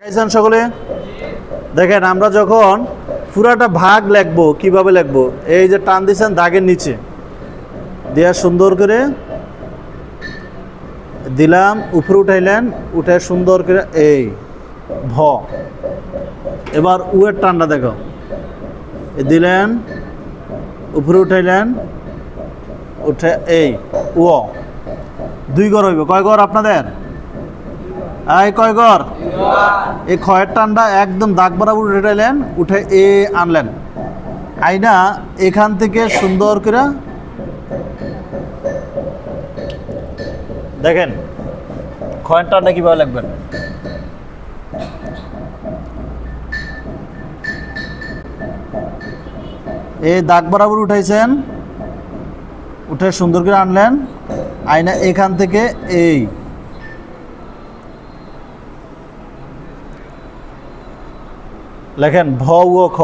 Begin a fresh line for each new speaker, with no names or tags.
গাইছেন সকলে দেখেন আমরা যখন পুরাটা ভাগ লিখবো কিভাবে লিখবো এই যে টান দিছেন দাগের নিচে দেয়া সুন্দর করে দিলাম উপরে উঠাইলেন উঠে সুন্দর করে এই ভ এবার উয়ের টানটা দেখো দিলেন উপরে উঠাইলেন উঠে এই ও দুই ঘর হইব কয় ঘর আপনাদের এই কয় ঘর এই খয়ের টানটা একদম দাগ বরাবর উঠাইলেন উঠে এ আনলেন আইনা এখান থেকে সুন্দর করে দেখেন খয়ের টানটা কিভাবে লিখবেন এই দাগ বরাবর উঠাইছেন উঠে সুন্দর করে আনলেন আইনা এখান থেকে এই লেখেন ভ ও খ